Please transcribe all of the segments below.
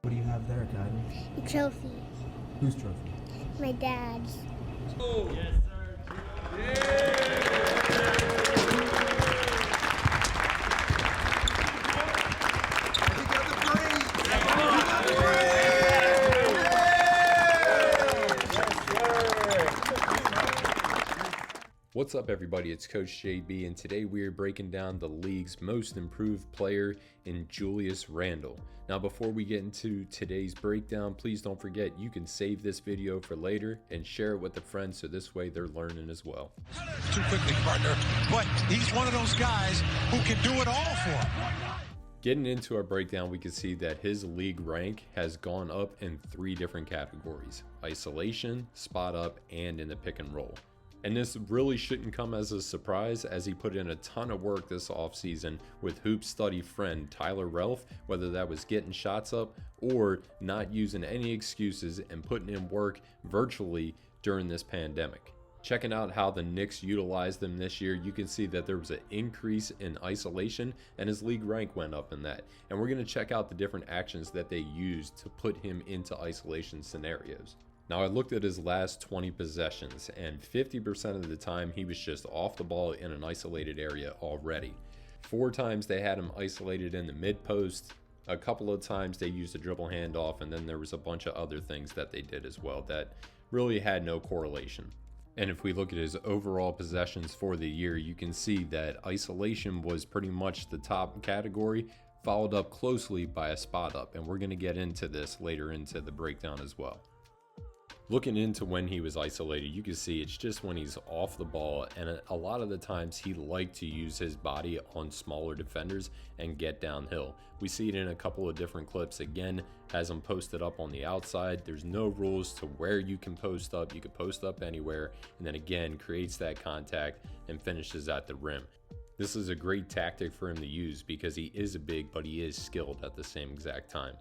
What do you have there, Academy? A trophy. Whose trophy? My dad's. Oh, yes, sir. What's up, everybody? It's Coach JB, and today we are breaking down the league's most improved player in Julius Randle. Now, before we get into today's breakdown, please don't forget you can save this video for later and share it with a friend so this way they're learning as well. Too quickly, partner, but he's one of those guys who can do it all for him. Getting into our breakdown, we can see that his league rank has gone up in 3 different categories: isolation, spot up, and in the pick and roll. And this really shouldn't come as a surprise, as he put in a ton of work this offseason with HoopStudy friend Tyler Relf, whether that was getting shots up or not using any excuses and putting in work virtually during this pandemic. Checking out how the Knicks utilized them this year, you can see that there was an increase in isolation and his league rank went up in that. And we're going to check out the different actions that they used to put him into isolation scenarios. Now, I looked at his last 20 possessions, and 50% of the time he was just off the ball in an isolated area already. 4 times they had him isolated in the mid post. A couple of times they used a dribble handoff, and then there was a bunch of other things that they did as well that really had no correlation. And if we look at his overall possessions for the year, you can see that isolation was pretty much the top category, followed up closely by a spot up, and we're going to get into this later into the breakdown as well. Looking into when he was isolated, you can see it's just when he's off the ball, and a lot of the times he liked to use his body on smaller defenders and get downhill. We see it in a couple of different clips. Again, has him posted up on the outside. There's no rules to where you can post up. You can post up anywhere, and then again creates that contact and finishes at the rim. This is a great tactic for him to use because he is a big, but he is skilled at the same exact time.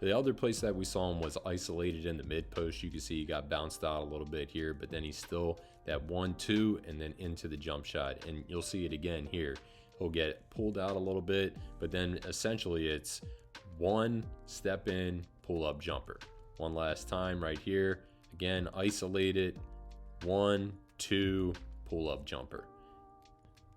The other place that we saw him was isolated in the mid post. You can see he got bounced out a little bit here, but then he's still that 1-2 and then into the jump shot. And you'll see it again here. He'll get pulled out a little bit, but then essentially it's 1 step in, pull up jumper. One last time right here. Again, isolated, 1, 2, pull up jumper.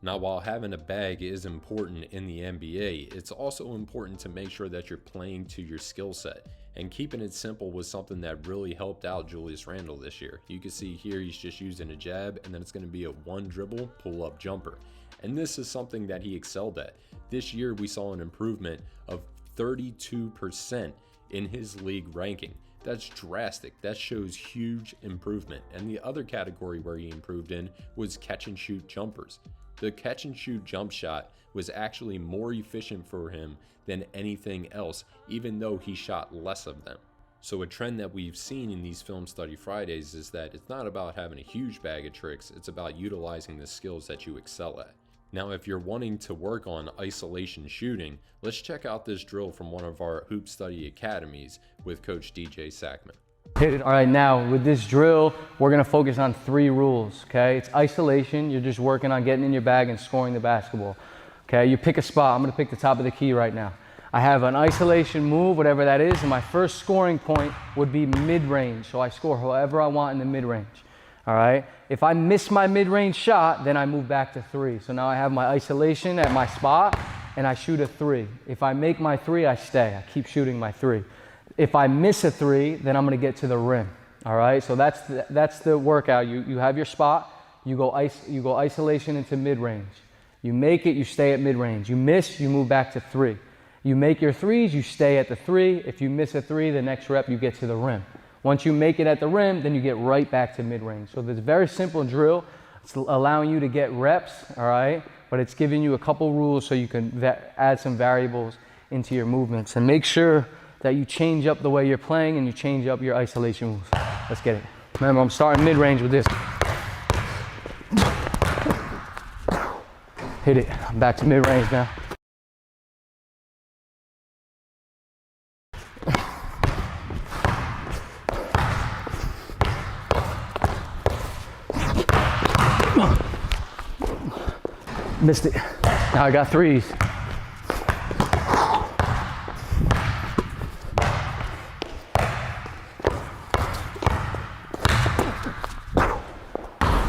Now, while having a bag is important in the NBA, it's also important to make sure that you're playing to your skill set. And keeping it simple was something that really helped out Julius Randle this year. You can see here he's just using a jab, and then it's going to be a 1 dribble, pull up jumper. And this is something that he excelled at. This year we saw an improvement of 32% in his league ranking. That's drastic. That shows huge improvement. And the other category where he improved in was catch and shoot jumpers. The catch and shoot jump shot was actually more efficient for him than anything else, even though he shot less of them. So a trend that we've seen in these Film Study Fridays is that it's not about having a huge bag of tricks, it's about utilizing the skills that you excel at. Now, if you're wanting to work on isolation shooting, let's check out this drill from one of our HoopStudy academies with Coach DJ Sackmann. Hit it. All right, now with this drill, we're going to focus on 3 rules, okay? It's isolation. You're just working on getting in your bag and scoring the basketball, okay? You pick a spot. I'm going to pick the top of the key right now. I have an isolation move, whatever that is, and my first scoring point would be mid-range. So I score however I want in the mid-range, all right? If I miss my mid-range shot, then I move back to 3. So now I have my isolation at my spot, and I shoot a 3. If I make my 3, I stay. I keep shooting my 3. If I miss a 3, then I'm going to get to the rim. All right, so that's the workout. You have your spot. You go isolation into mid-range. You make it, you stay at mid-range. You miss, you move back to 3. You make your 3s, you stay at the 3. If you miss a 3, the next rep you get to the rim. Once you make it at the rim, then you get right back to mid-range. So this very simple drill. It's allowing you to get reps, all right, but it's giving you a couple rules so you can add some variables into your movements. And make sure that you change up the way you're playing and you change up your isolation moves. Let's get it. Remember, I'm starting mid-range with this. Hit it. I'm back to mid-range now. Missed it. Now I got 3s.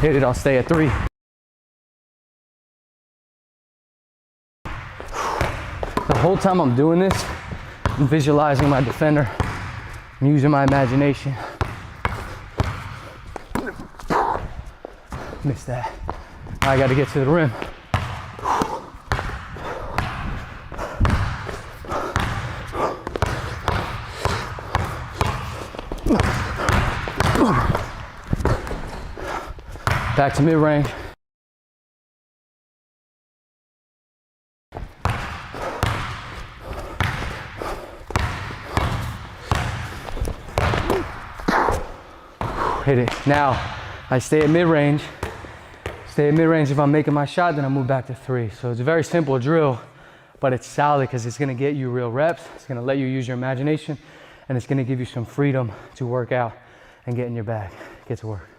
Hit it, I'll stay at 3. The whole time I'm doing this, I'm visualizing my defender. I'm using my imagination. Missed that. Now I gotta get to the rim. Back to mid-range. Hit it. Now, I stay at mid-range. Stay at mid-range. If I'm making my shot, then I move back to 3. So it's a very simple drill, but it's solid because it's gonna get you real reps. It's gonna let you use your imagination, and it's gonna give you some freedom to work out and get in your bag. Get to work.